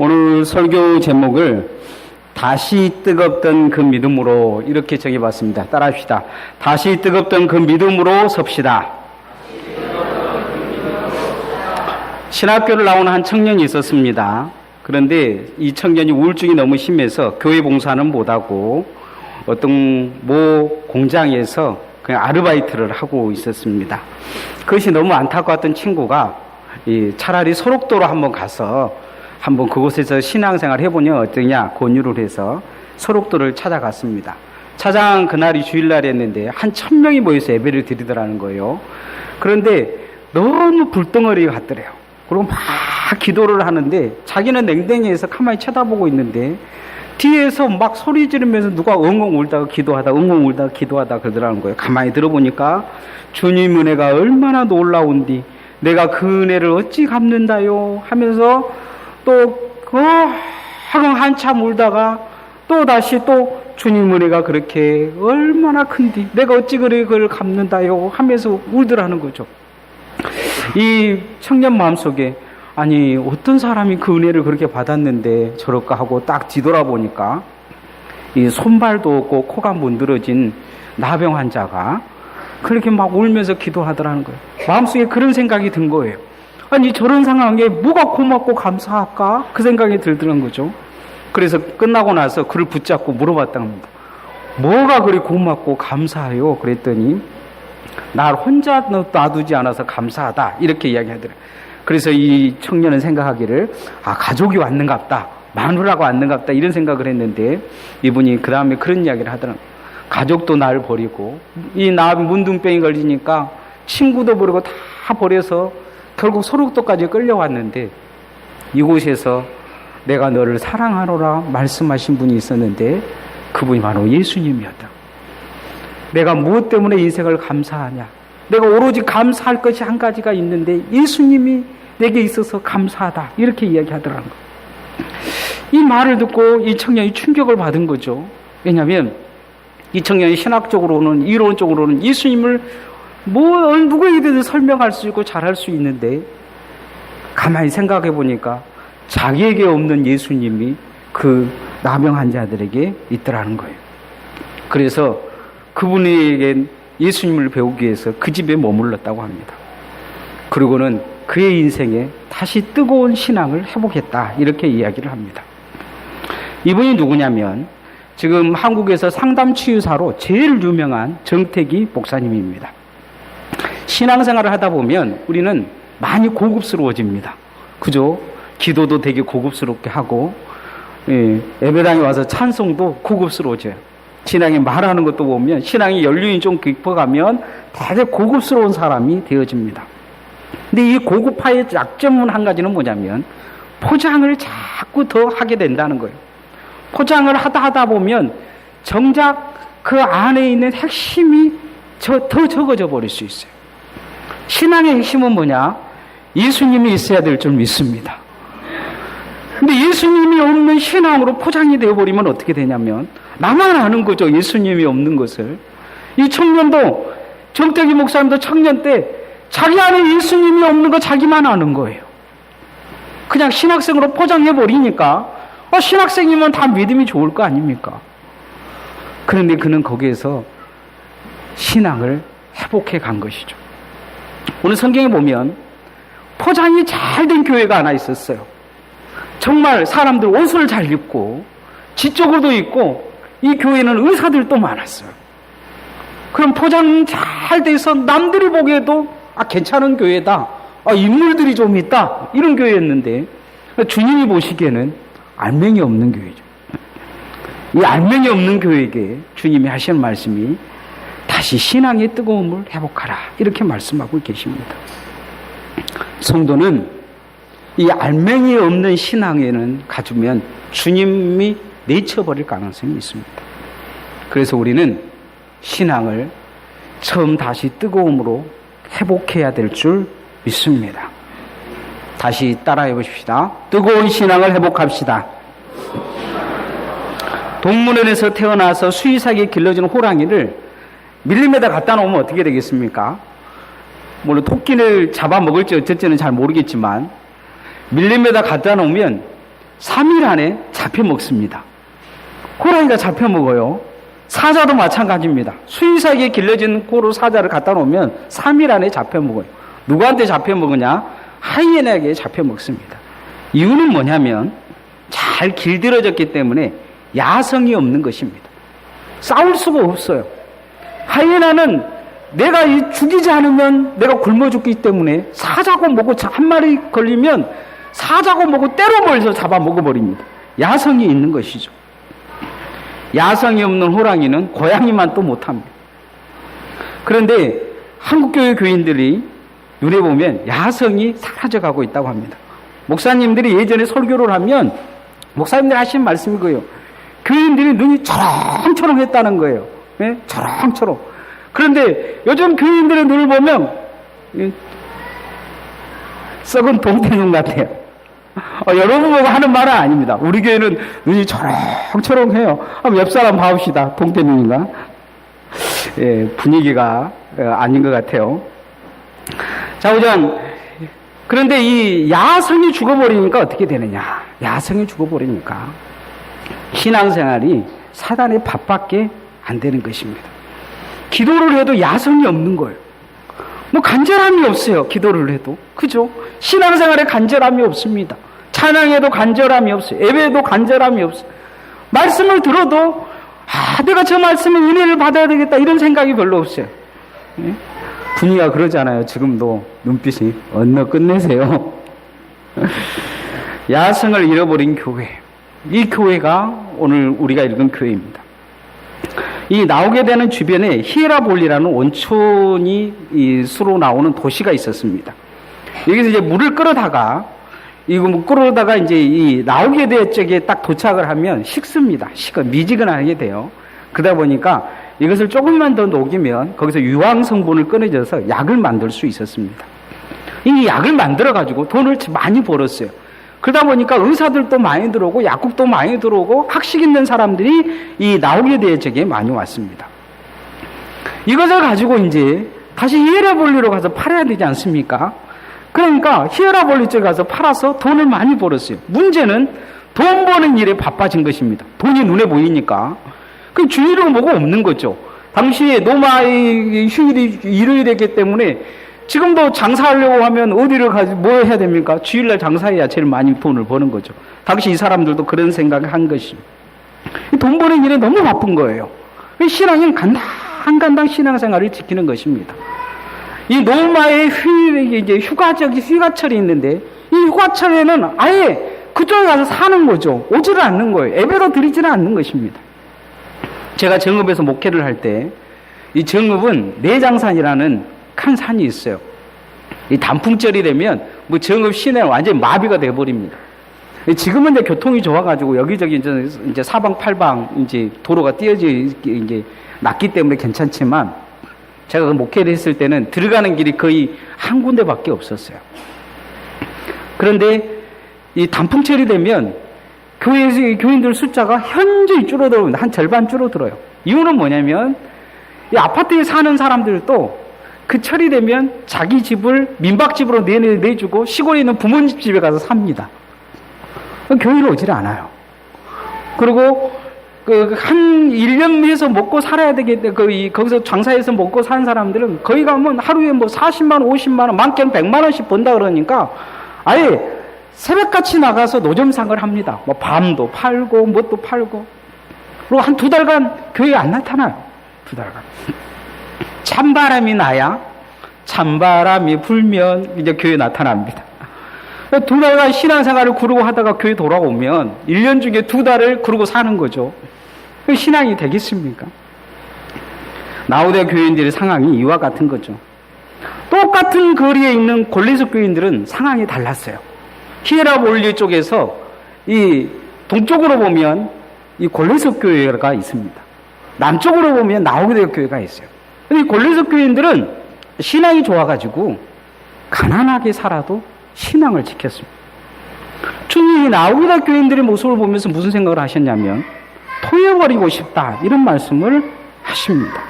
오늘 설교 제목을 다시 뜨겁던 그 믿음으로 이렇게 정해봤습니다. 따라합시다. 다시 뜨겁던 그 믿음으로 섭시다. 신학교를 나오는 한 청년이 있었습니다. 그런데 이 청년이 우울증이 너무 심해서 교회 봉사는 못하고 어떤 모 공장에서 그냥 아르바이트를 하고 있었습니다. 그것이 너무 안타까웠던 친구가 차라리 소록도로 한번 가서 한번 그곳에서 신앙생활 해보냐 어떠냐 권유를 해서 소록도를 찾아갔습니다. 차장 그날이 주일날이었는데 한 1000명이 모여서 예배를 드리더라는 거예요. 그런데 너무 불덩어리 같더래요. 그리고 막 기도를 하는데 자기는 냉랭해서 가만히 쳐다보고 있는데 뒤에서 막 소리 지르면서 누가 엉엉 울다가 기도하다 엉엉 울다가 기도하다 그러더라는 거예요. 가만히 들어보니까 주님 은혜가 얼마나 놀라운디 내가 그 은혜를 어찌 갚는다요 하면서 또 한참 울다가 또 다시 또 주님 은혜가 그렇게 얼마나 큰디 내가 어찌 그걸 갚는다요 하면서 울더라는 거죠. 이 청년 마음속에 아니 어떤 사람이 그 은혜를 그렇게 받았는데 저럴까 하고 딱 뒤돌아보니까 이 손발도 없고 코가 문드러진 나병 환자가 그렇게 막 울면서 기도하더라는 거예요. 마음속에 그런 생각이 든 거예요. 아니 저런 상황에 뭐가 고맙고 감사할까? 그 생각이 들더란 거죠. 그래서 끝나고 나서 그를 붙잡고 물어봤다고 합니다. 뭐가 그리 고맙고 감사해요? 그랬더니 날 혼자 놔두지 않아서 감사하다 이렇게 이야기하더래요. 그래서 이 청년은 생각하기를 가족이 왔는갑다 마누라가 왔는갑다 이런 생각을 했는데 이분이 그 다음에 그런 이야기를 하더라고요. 가족도 날 버리고 이 나 문둥병이 걸리니까 친구도 버리고 다 버려서 결국 소록도까지 끌려왔는데 이곳에서 내가 너를 사랑하노라 말씀하신 분이 있었는데 그분이 바로 예수님이었다. 내가 무엇 때문에 인생을 감사하냐? 내가 오로지 감사할 것이 한 가지가 있는데 예수님이 내게 있어서 감사하다. 이렇게 이야기하더라는 거예요. 이 말을 듣고 이 청년이 충격을 받은 거죠. 왜냐하면 이 청년이 신학적으로는 이론적으로는 예수님을 누구에게든 설명할 수 있고 잘할 수 있는데 가만히 생각해 보니까 자기에게 없는 예수님이 그 나병 환자들에게 있더라는 거예요. 그래서 그분에게 예수님을 배우기 위해서 그 집에 머물렀다고 합니다. 그리고는 그의 인생에 다시 뜨거운 신앙을 회복했다 이렇게 이야기를 합니다. 이분이 누구냐면 지금 한국에서 상담치유사로 제일 유명한 정태기 목사님입니다. 신앙생활을 하다 보면 우리는 많이 고급스러워집니다. 그죠? 기도도 되게 고급스럽게 하고 예배당에 와서 찬송도 고급스러워져요. 신앙에 말하는 것도 보면 신앙의 연륜이 좀 깊어가면 되게 고급스러운 사람이 되어집니다. 근데 이 고급화의 약점은 한 가지는 뭐냐면 포장을 자꾸 더 하게 된다는 거예요. 포장을 하다 보면 정작 그 안에 있는 핵심이 더 적어져 버릴 수 있어요. 신앙의 핵심은 뭐냐? 예수님이 있어야 될 줄 믿습니다. 근데 예수님이 없는 신앙으로 포장이 되어버리면 어떻게 되냐면 나만 아는 거죠. 예수님이 없는 것을. 이 청년도 정태기 목사님도 청년 때 자기 안에 예수님이 없는 거 자기만 아는 거예요. 그냥 신학생으로 포장해버리니까 신학생이면 다 믿음이 좋을 거 아닙니까? 그런데 그는 거기에서 신앙을 회복해 간 것이죠. 오늘 성경에 보면 포장이 잘 된 교회가 하나 있었어요. 정말 사람들 옷을 잘 입고 지적으로도 있고 이 교회는 의사들도 많았어요. 그럼 포장 잘 돼서 남들이 보기에도 괜찮은 교회다. 인물들이 좀 있다. 이런 교회였는데 주님이 보시기에는 알맹이 없는 교회죠. 이 알맹이 없는 교회에게 주님이 하시는 말씀이 다시 신앙의 뜨거움을 회복하라. 이렇게 말씀하고 계십니다. 성도는 이 알맹이 없는 신앙에는 가지면 주님이 내쳐버릴 가능성이 있습니다. 그래서 우리는 신앙을 처음 다시 뜨거움으로 회복해야 될 줄 믿습니다. 다시 따라해 보십시다. 뜨거운 신앙을 회복합시다. 동물원에서 태어나서 수의사기에 길러진 호랑이를 밀림에다 갖다 놓으면 어떻게 되겠습니까? 물론 토끼를 잡아먹을지 어쩔지는 잘 모르겠지만 밀림에다 갖다 놓으면 3일 안에 잡혀 먹습니다. 호랑이가 잡혀 먹어요. 사자도 마찬가지입니다. 수의사에게 길러진 고로 사자를 갖다 놓으면 3일 안에 잡혀 먹어요. 누구한테 잡혀 먹으냐? 하이에나에게 잡혀 먹습니다. 이유는 뭐냐면 잘 길들여졌기 때문에 야성이 없는 것입니다. 싸울 수가 없어요. 하이에나는 내가 죽이지 않으면 내가 굶어 죽기 때문에 사자고 뭐고 한 마리 걸리면 사자고 뭐고 때려버려서 잡아 먹어버립니다. 야성이 있는 것이죠. 야성이 없는 호랑이는 고양이만 또 못합니다. 그런데 한국교회 교인들이 눈에 보면 야성이 사라져가고 있다고 합니다. 목사님들이 예전에 설교를 하면 목사님들이 하신 말씀이 거예요. 교인들이 눈이 초롱초롱했다는 거예요. 네? 초롱초롱. 그런데 요즘 교인들의 눈을 보면 썩은 동태눈 같아요. 여러분 보고 하는 말은 아닙니다. 우리 교회는 눈이 초롱초롱해요. 한번 옆 사람 봐봅시다. 동태눈인가? 예, 분위기가 아닌 것 같아요. 자, 우선 그런데 이 야성이 죽어버리니까 어떻게 되느냐? 야성이 죽어버리니까 신앙생활이 사단의 밥밖에 안 되는 것입니다. 기도를 해도 야성이 없는 거예요. 뭐 간절함이 없어요. 기도를 해도. 그죠? 신앙생활에 간절함이 없습니다. 찬양에도 간절함이 없어요. 예배에도 간절함이 없어요. 말씀을 들어도 내가 저 말씀에 은혜를 받아야 되겠다 이런 생각이 별로 없어요. 네? 분위기가 그러잖아요. 지금도 눈빛이 언너 끝내세요. 야성을 잃어버린 교회. 이 교회가 오늘 우리가 읽은 교회입니다. 이 나오게 되는 주변에 히에라볼리라는 온천이 수로 나오는 도시가 있었습니다. 여기서 이제 물을 끌어다가 이제 이 나오게 될 적에 딱 도착을 하면 식습니다. 미지근하게 돼요. 그러다 보니까 이것을 조금만 더 녹이면 거기서 유황 성분을 꺼내져서 약을 만들 수 있었습니다. 이 약을 만들어 가지고 돈을 많이 벌었어요. 그러다 보니까 의사들도 많이 들어오고 약국도 많이 들어오고 학식 있는 사람들이 이 나오게 될 적에 많이 왔습니다. 이것을 가지고 이제 다시 히에라볼리로 가서 팔아야 되지 않습니까? 그러니까 히에라볼리 쪽에 가서 팔아서 돈을 많이 벌었어요. 문제는 돈 버는 일에 바빠진 것입니다. 돈이 눈에 보이니까. 그 주일은 뭐가 없는 거죠. 당시에 노마의 휴일이 일요일이기 때문에 지금도 장사하려고 하면 어디를 가지 뭐 해야 됩니까? 주일날 장사해야 제일 많이 돈을 버는 거죠. 당시 이 사람들도 그런 생각을 한 것이. 돈 버는 일에 너무 바쁜 거예요. 신앙인 간당 신앙생활을 지키는 것입니다. 이 노마의 휴일이 이제 휴가철이 있는데 이 휴가철에는 아예 그쪽에 가서 사는 거죠. 오지를 않는 거예요. 예배도 드리지는 않는 것입니다. 제가 정읍에서 목회를 할 때 이 정읍은 내장산이라는 큰 산이 있어요. 이 단풍철이 되면 뭐 정읍 시내는 완전히 마비가 돼버립니다. 지금은 이제 교통이 좋아가지고 여기저기 이제 사방팔방 이제 도로가 띄어져 이제 났기 때문에 괜찮지만 제가 그 목회를 했을 때는 들어가는 길이 거의 한 군데밖에 없었어요. 그런데 이 단풍철이 되면 교회에서 교인들 숫자가 현저히 줄어들어요. 한 절반 줄어들어요. 이유는 뭐냐면 이 아파트에 사는 사람들도 그 철이 되면 자기 집을 민박집으로 내주고 시골에 있는 부모님 집에 가서 삽니다. 교회로 오질 않아요. 그리고 한 1년 해서 먹고 살아야 되겠는데 거기서 장사해서 먹고 사는 사람들은 거기 가면 하루에 뭐 40만 원, 50만 원, 많게는 100만 원씩 번다 그러니까 아예 새벽같이 나가서 노점상을 합니다. 뭐 밤도 팔고 뭣도 팔고. 그리고 한 2달간 교회에 안 나타나요. 2달간. 찬바람이 나야 찬바람이 불면 이제 교회에 나타납니다. 2달간 신앙생활을 그러고 하다가 교회 돌아오면 1년 중에 2달을 그러고 사는 거죠. 신앙이 되겠습니까? 나우대 교인들의 상황이 이와 같은 거죠. 똑같은 거리에 있는 골리석 교인들은 상황이 달랐어요. 히에라볼리 쪽에서 이 동쪽으로 보면 이 골리석 교회가 있습니다. 남쪽으로 보면 나우대 교회가 있어요. 근데 골리석 교인들은 신앙이 좋아가지고 가난하게 살아도 신앙을 지켰습니다. 주님이 나우대 교인들의 모습을 보면서 무슨 생각을 하셨냐면 토해버리고 싶다 이런 말씀을 하십니다.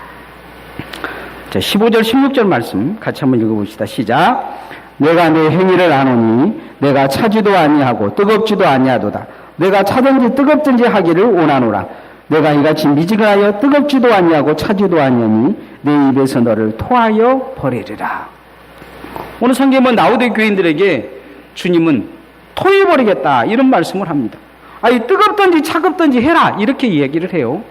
자, 15절 16절 말씀 같이 한번 읽어봅시다. 시작. 내가 내 행위를 아노니 내가 차지도 아니하고 뜨겁지도 아니하도다. 내가 차든지 뜨겁든지 하기를 원하노라. 내가 이같이 미지근하여 뜨겁지도 아니하고 차지도 아니하니 내 입에서 너를 토하여 버리리라. 오늘 성경은 라오디게 교인들에게 주님은 토해버리겠다 이런 말씀을 합니다. 아니 뜨겁든지 차갑든지 해라 이렇게 이야기를 해요.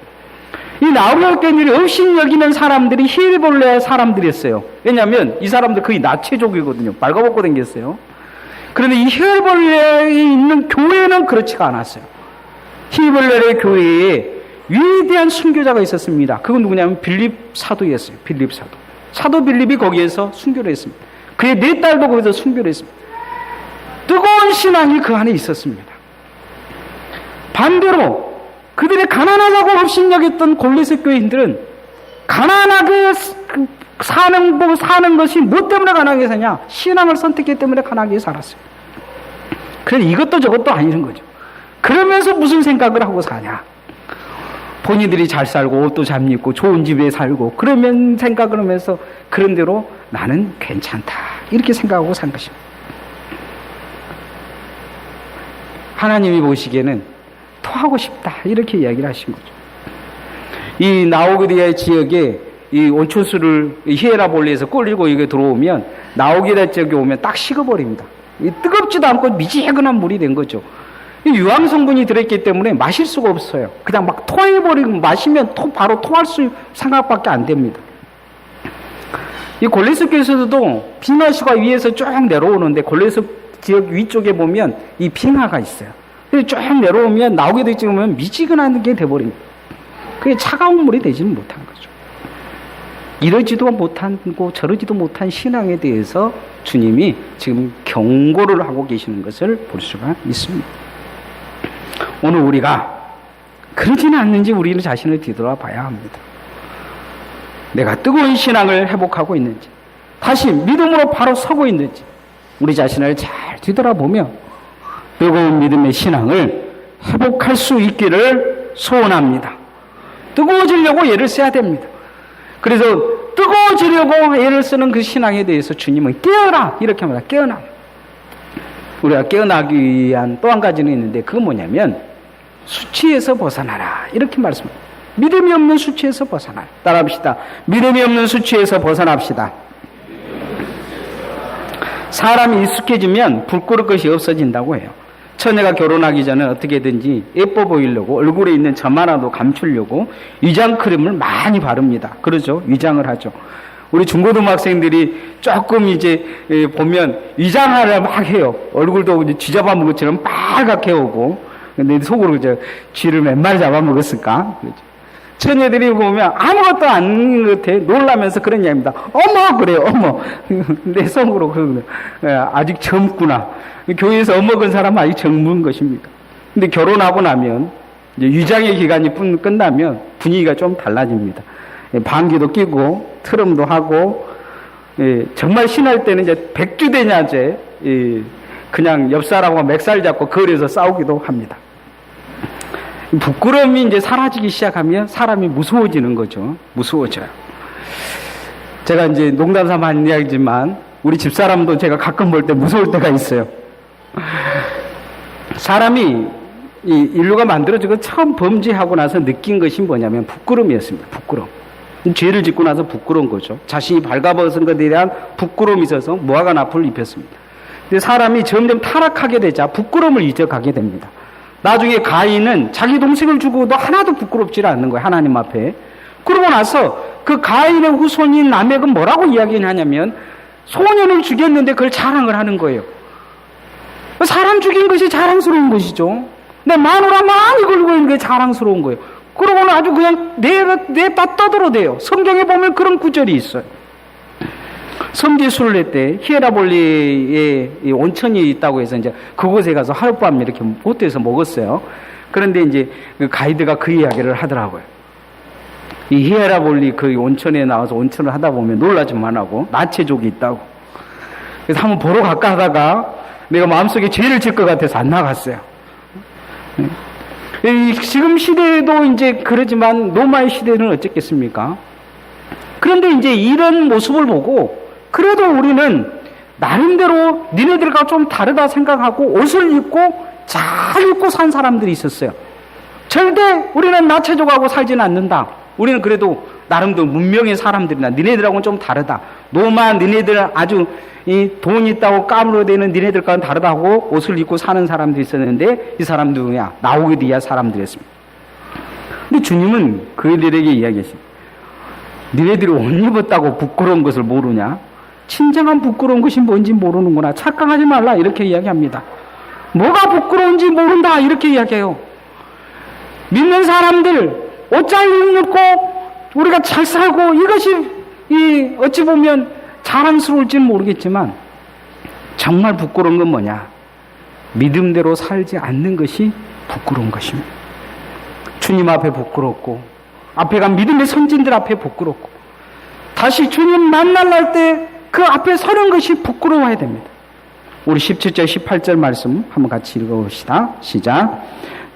이 라오디게 교인들이 없인 여기는 사람들이 히엘볼레 사람들이었어요. 왜냐하면 이 사람들 거의 나체족이거든요. 발가벗고 다녔어요. 그런데 이 히엘볼레에 있는 교회는 그렇지가 않았어요. 히엘볼레 교회에 위대한 순교자가 있었습니다. 그건 누구냐면 빌립 사도였어요. 빌립 사도. 사도 빌립이 거기에서 순교를 했습니다. 그의 4딸도 거기서 순교를 했습니다. 뜨거운 신앙이 그 안에 있었습니다. 반대로 그들의 가난하다고 업신여겼던 골로새 교인들은 가난하게 사는 것이 뭐 때문에 가난하게 사냐? 신앙을 선택했기 때문에 가난하게 살았어요. 그래서 이것도 저것도 아니는 거죠. 그러면서 무슨 생각을 하고 사냐? 본인들이 잘 살고 옷도 잘 입고 좋은 집에 살고 그러면 생각을 하면서 그런 대로 나는 괜찮다 이렇게 생각하고 산 것입니다. 하나님이 보시기에는 토하고 싶다 이렇게 이야기를 하신 거죠. 이 나오기디아 지역에 이 온천수를 히에라볼리에서 꼴리고 이게 들어오면 나오기디아 지역에 오면 딱 식어버립니다. 뜨겁지도 않고 미지근한 물이 된 거죠. 유황 성분이 들어있기 때문에 마실 수가 없어요. 그냥 막 토해버리고 마시면 바로 토할 수 생각밖에 안 됩니다. 이 골로새 교회에서도 빙하수가 위에서 쭉 내려오는데 골로새 지역 위쪽에 보면 이 빙하가 있어요. 쭉 내려오면 나오게 되지 보면 미지근한 게 돼버립니다. 그게 차가운 물이 되지는 못한 거죠. 이러지도 못하고 저러지도 못한 신앙에 대해서 주님이 지금 경고를 하고 계시는 것을 볼 수가 있습니다. 오늘 우리가 그러지는 않는지 우리는 자신을 뒤돌아봐야 합니다. 내가 뜨거운 신앙을 회복하고 있는지 다시 믿음으로 바로 서고 있는지 우리 자신을 잘 뒤돌아보며 뜨거운 믿음의 신앙을 회복할 수 있기를 소원합니다. 뜨거워지려고 애를 써야 됩니다. 그래서 뜨거워지려고 애를 쓰는 그 신앙에 대해서 주님은 깨어나 이렇게 합니다. 깨어나. 우리가 깨어나기 위한 또 한 가지는 있는데 그건 뭐냐면 수치에서 벗어나라 이렇게 말씀합니다. 믿음이 없는 수치에서 벗어나라. 따라합시다. 믿음이 없는 수치에서 벗어납시다. 사람이 익숙해지면 부끄러울 것이 없어진다고 해요. 처녀가 결혼하기 전에 어떻게든지 예뻐 보이려고 얼굴에 있는 점 하나도 감추려고 위장 크림을 많이 바릅니다. 그러죠? 위장을 하죠. 우리 중고등학생들이 조금 이제 보면 위장을 막 해요. 얼굴도 이제 쥐 잡아먹은 것처럼 빨갛게 오고, 근데 속으로 이제 쥐를 몇 마리 잡아먹었을까? 그렇죠. 처녀들이 보면 아무것도 아닌 것 같아 놀라면서 그런 이야기입니다. 어머 그래요. 어머 내 속으로 아직 젊구나. 교회에서 어먹은 사람은 아직 젊은 것입니다. 근데 결혼하고 나면 이제 위장의 기간이 끝나면 분위기가 좀 달라집니다. 방귀도 끼고 트럼도 하고 정말 신할 때는 이제 백주대냐제 그냥 옆 사람하고 맥살 잡고 거리에서 싸우기도 합니다. 부끄러움이 이제 사라지기 시작하면 사람이 무서워지는 거죠. 무서워져요. 제가 이제 농담 삼아 하는 이야기지만 우리 집사람도 제가 가끔 볼 때 무서울 때가 있어요. 사람이 이 인류가 만들어지고 처음 범죄하고 나서 느낀 것이 뭐냐면 부끄러움이었습니다. 부끄러움. 죄를 짓고 나서 부끄러운 거죠. 자신이 발가벗은 것에 대한 부끄러움이 있어서 무화과 나풀을 입혔습니다. 근데 사람이 점점 타락하게 되자 부끄러움을 잊어가게 됩니다. 나중에 가인은 자기 동생을 죽어도 하나도 부끄럽지 않는 거예요. 하나님 앞에. 그러고 나서 그 가인의 후손인 라멕은 뭐라고 이야기하냐면 소년을 죽였는데 그걸 자랑을 하는 거예요. 사람 죽인 것이 자랑스러운 것이죠. 내 마누라 많이 걸고 있는 게 자랑스러운 거예요. 그러고는 아주 그냥 내다 떠들어대요. 성경에 보면 그런 구절이 있어요. 성지순례 때 히에라볼리에 온천이 있다고 해서 이제 그곳에 가서 하룻밤 이렇게 호텔에서 먹었어요. 그런데 이제 그 가이드가 그 이야기를 하더라고요. 이 히에라볼리 그 온천에 나와서 온천을 하다 보면 놀라지만 하고 나체족이 있다고. 그래서 한번 보러 갈까 하다가 내가 마음속에 죄를 질 것 같아서 안 나갔어요. 지금 시대에도 이제 그러지만 로마의 시대는 어쨌겠습니까? 그런데 이제 이런 모습을 보고 그래도 우리는 나름대로 니네들과 좀 다르다 생각하고 옷을 입고 잘 입고 산 사람들이 있었어요. 절대 우리는 나체족하고 살지는 않는다. 우리는 그래도 나름대로 문명의 사람들이나 니네들하고는 좀 다르다. 노마 니네들 아주 돈 있다고 까무러대는 니네들과는 다르다고 옷을 입고 사는 사람들이 있었는데 이 사람도 누구냐? 라오디게아 사람들이었습니다. 근데 주님은 그들에게 이야기했습니다. 니네들이 옷 입었다고 부끄러운 것을 모르냐? 진정한 부끄러운 것이 뭔지 모르는구나. 착각하지 말라. 이렇게 이야기합니다. 뭐가 부끄러운지 모른다. 이렇게 이야기해요. 믿는 사람들 옷 잘 입고 우리가 잘 살고 이것이 어찌 보면 자랑스러울지는 모르겠지만 정말 부끄러운 건 뭐냐? 믿음대로 살지 않는 것이 부끄러운 것입니다. 주님 앞에 부끄럽고 앞에 간 믿음의 선진들 앞에 부끄럽고 다시 주님 만날 때 그 앞에 서는 것이 부끄러워야 됩니다. 우리 17절 18절 말씀 한번 같이 읽어봅시다. 시작.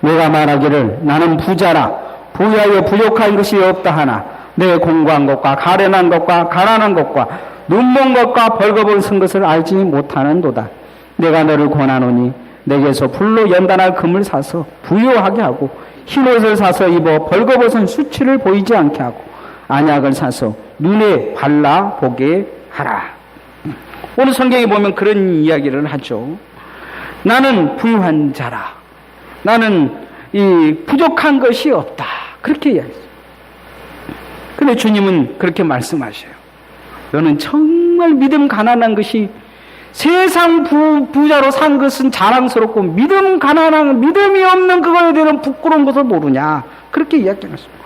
내가 말하기를 나는 부자라 부유하여 부족한 것이 없다 하나 내 공고한 것과 가련한 것과 가난한 것과 눈먼 것과 벌거벗은 것을 알지 못하는도다. 내가 너를 권하노니 내게서 불로 연단할 금을 사서 부유하게 하고 흰옷을 사서 입어 벌거벗은 수치를 보이지 않게 하고 안약을 사서 눈에 발라 보게 하라. 오늘 성경에 보면 그런 이야기를 하죠. 나는 부유한 자라. 나는 부족한 것이 없다. 그렇게 이야기했어요. 근데 주님은 그렇게 말씀하셔요. 너는 정말 믿음 가난한 것이 세상 부자로 산 것은 자랑스럽고 믿음 가난한 믿음이 없는 그거에 대한 부끄러운 것을 모르냐. 그렇게 이야기했어요.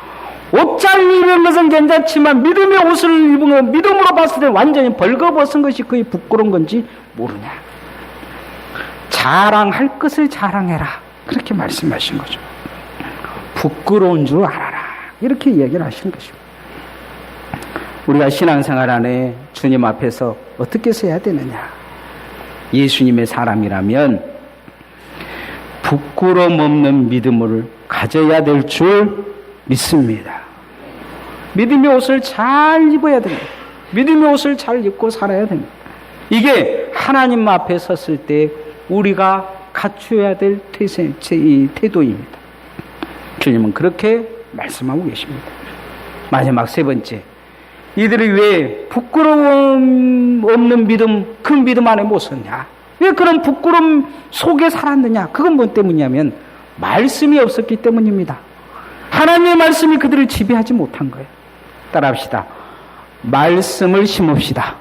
옷 잘 입은 것은 괜찮지만 믿음의 옷을 입은 건 믿음으로 봤을 때 완전히 벌거벗은 것이 그의 부끄러운 건지 모르냐. 자랑할 것을 자랑해라. 그렇게 말씀하신 거죠. 부끄러운 줄 알아라. 이렇게 이야기를 하시는 것입니다. 우리가 신앙생활 안에 주님 앞에서 어떻게 서야 되느냐. 예수님의 사람이라면 부끄러움 없는 믿음을 가져야 될 줄 믿습니다. 믿음의 옷을 잘 입어야 됩니다. 믿음의 옷을 잘 입고 살아야 됩니다. 이게 하나님 앞에 섰을 때 우리가 갖춰야 될 태도입니다. 주님은 그렇게 말씀하고 계십니다. 마지막 세 번째, 이들이 왜 부끄러움 없는 믿음, 그 믿음 안에 못 섰냐? 왜 그런 부끄러움 속에 살았느냐? 그건 뭐 때문이냐면 말씀이 없었기 때문입니다. 하나님의 말씀이 그들을 지배하지 못한 거예요. 따라합시다. 말씀을 심읍시다.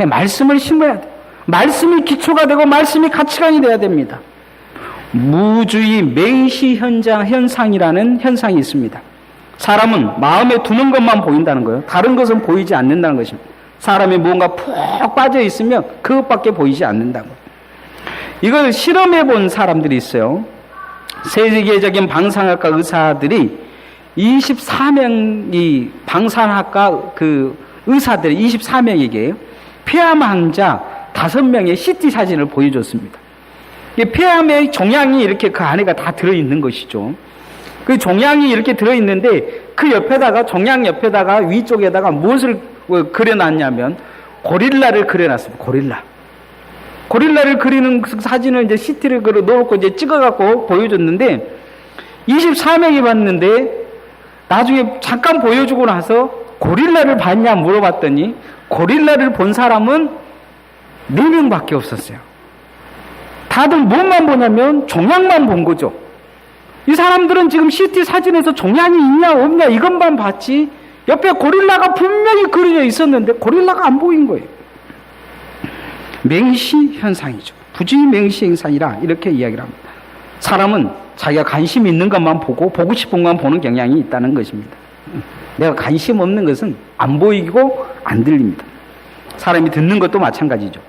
말씀을 심어야 돼. 말씀이 기초가 되고 말씀이 가치관이 돼야 됩니다. 무주의 맹시 현상이라는 현상이 있습니다. 사람은 마음에 두는 것만 보인다는 거예요. 다른 것은 보이지 않는다는 것입니다. 사람이 무언가 푹 빠져 있으면 그것밖에 보이지 않는다고. 이걸 실험해 본 사람들이 있어요. 세계적인 방사학과 의사들이 24명이 방사학과 그 의사들이 24명에게 폐암 환자 5명의 CT 사진을 보여줬습니다. 폐암의 종양이 이렇게 그 안에가 다 들어있는 것이죠. 그 종양이 이렇게 들어있는데 그 옆에다가 종양 옆에다가 위쪽에다가 무엇을 그려놨냐면 고릴라를 그려놨습니다. 고릴라를 그리는 그 사진을 이제 CT를 넣어놓고 이제 찍어갖고 보여줬는데 24명이 봤는데 나중에 잠깐 보여주고 나서 고릴라를 봤냐 물어봤더니 고릴라를 본 사람은 4명밖에 없었어요. 다들 뭐만 보냐면 종양만 본 거죠. 이 사람들은 지금 CT 사진에서 종양이 있냐 없냐 이것만 봤지 옆에 고릴라가 분명히 그려져 있었는데 고릴라가 안 보인 거예요. 맹시 현상이죠. 부주의 맹시 현상이라 이렇게 이야기를 합니다. 사람은 자기가 관심 있는 것만 보고 싶은 것만 보는 경향이 있다는 것입니다. 내가 관심 없는 것은 안 보이고 안 들립니다. 사람이 듣는 것도 마찬가지죠.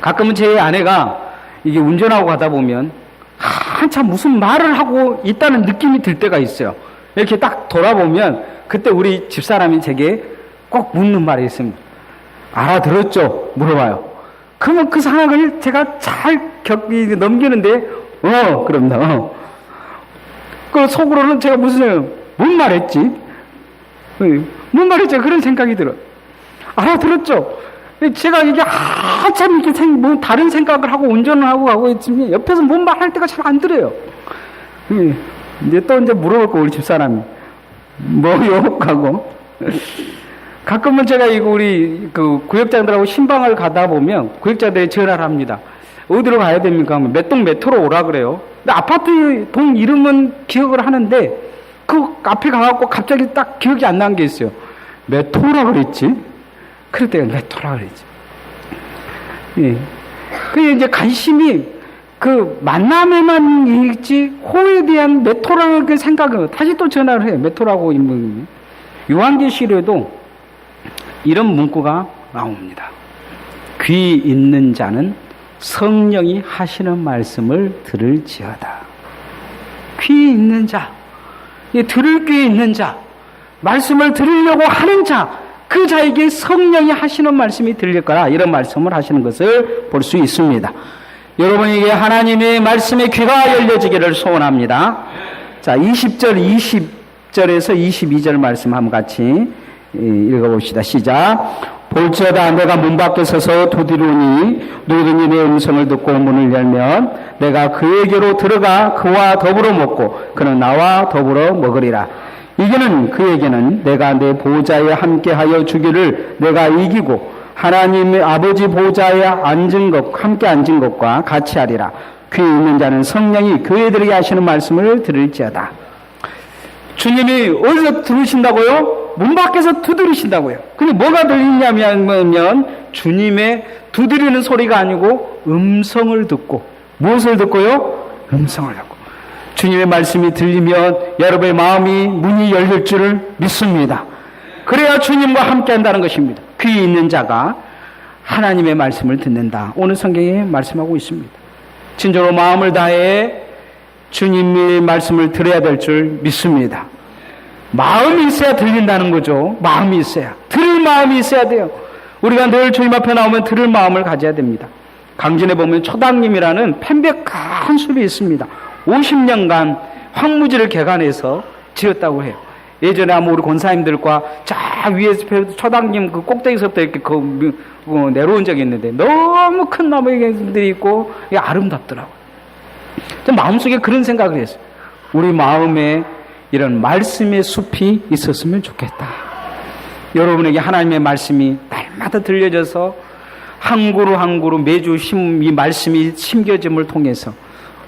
가끔은 제 아내가 이게 운전하고 가다 보면 한참 무슨 말을 하고 있다는 느낌이 들 때가 있어요. 이렇게 딱 돌아보면 그때 우리 집사람이 제게 꼭 묻는 말이 있습니다. 알아들었죠? 물어봐요. 그러면 그 상황을 제가 잘 넘기는데 그럼요. 그 속으로는 제가 뭔 말했지? 뭔 말했지? 그런 생각이 들어요. 알아들었죠? 제가 이게 한참 이렇게 뭐 다른 생각을 하고 운전을 하고 있으면 옆에서 뭔 말할 때가 잘 안 들어요. 이제 또 이제 물어볼 거 우리 집사람이 뭐요? 하고 가끔은 제가 이거 우리 그 구역장들하고 신방을 가다 보면 구역장들이 전화를 합니다. 어디로 가야 됩니까? 하면 몇 동 몇 호로 오라 그래요. 근데 아파트 동 이름은 기억을 하는데 그 앞에 가갖고 갑자기 딱 기억이 안 난 게 있어요. 몇 호라 그랬지? 그럴 때가 몇 호라 그랬지. 예. 그 이제 관심이 그 만남에만 있지 호에 대한 몇 호라는 그 생각은 다시 또 전화를 해요. 몇 호라고 인문이. 요한계시록에도 이런 문구가 나옵니다. 귀 있는 자는 성령이 하시는 말씀을 들을지어다. 귀 있는 자, 들을 귀 있는 자, 말씀을 들으려고 하는 자, 그 자에게 성령이 하시는 말씀이 들릴 거라 이런 말씀을 하시는 것을 볼 수 있습니다. 여러분에게 하나님의 말씀의 귀가 열려지기를 소원합니다. 자, 20절, 20절에서 22절 말씀 한번 같이 읽어봅시다. 시작. 볼지어다 내가 문 밖에 서서 두드리니 누구든지 내 음성을 듣고 문을 열면 내가 그에게로 들어가 그와 더불어 먹고 그는 나와 더불어 먹으리라. 이기는 그에게는 내가 내 보좌에 함께하여 주기를 내가 이기고 하나님의 아버지 보좌에 함께 앉은 것과 같이 하리라. 귀 있는 자는 성령이 교회들에게 하시는 말씀을 들을지어다. 주님이 어디서 들으신다고요? 문 밖에서 두드리신다고요. 근데 뭐가 들리냐면 주님의 두드리는 소리가 아니고 음성을 듣고, 무엇을 듣고요? 음성을 듣고. 주님의 말씀이 들리면 여러분의 마음이 문이 열릴 줄을 믿습니다. 그래야 주님과 함께 한다는 것입니다. 귀 있는 자가 하나님의 말씀을 듣는다. 오늘 성경에 말씀하고 있습니다. 진정으로 마음을 다해 주님의 말씀을 들어야 될 줄 믿습니다. 마음이 있어야 들린다는 거죠. 마음이 있어야. 들을 마음이 있어야 돼요. 우리가 늘 주님 앞에 나오면 들을 마음을 가져야 됩니다. 강진에 보면 초당님이라는 편백한 숲이 있습니다. 50년간 황무지를 개간해서 지었다고 해요. 예전에 아마 우리 권사님들과 저 위에서 초당님 그 꼭대기서부터 이렇게 내려온 적이 있는데 너무 큰 나무들이 있고 아름답더라고요. 마음속에 그런 생각을 했어요. 우리 마음에 이런 말씀의 숲이 있었으면 좋겠다. 여러분에게 하나님의 말씀이 날마다 들려져서 한 그루 한 그루 매주 이 말씀이 심겨짐을 통해서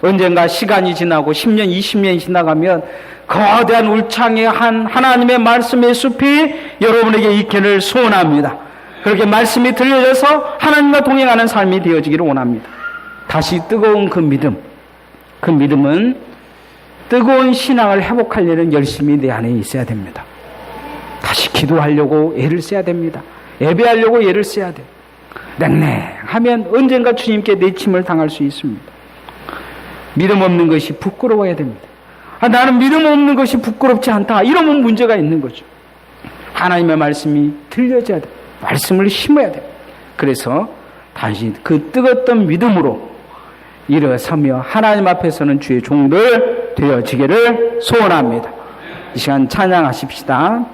언젠가 시간이 지나고 10년, 20년이 지나가면 거대한 울창의 하나님의 말씀의 숲이 여러분에게 있기를 소원합니다. 그렇게 말씀이 들려져서 하나님과 동행하는 삶이 되어지기를 원합니다. 다시 뜨거운 그 믿음은 뜨거운 신앙을 회복하려는 열심이 내 안에 있어야 됩니다. 다시 기도하려고 애를 써야 됩니다. 예배하려고 애를 써야 돼요. 냉랭하면 언젠가 주님께 내침을 당할 수 있습니다. 믿음 없는 것이 부끄러워야 됩니다. 나는 믿음 없는 것이 부끄럽지 않다. 이러면 문제가 있는 거죠. 하나님의 말씀이 들려져야 돼요. 말씀을 심어야 돼요. 그래서 다시 그 뜨겁던 믿음으로 일어서며 하나님 앞에서는 주의 종들 되어지기를 소원합니다. 이 시간 찬양하십시다.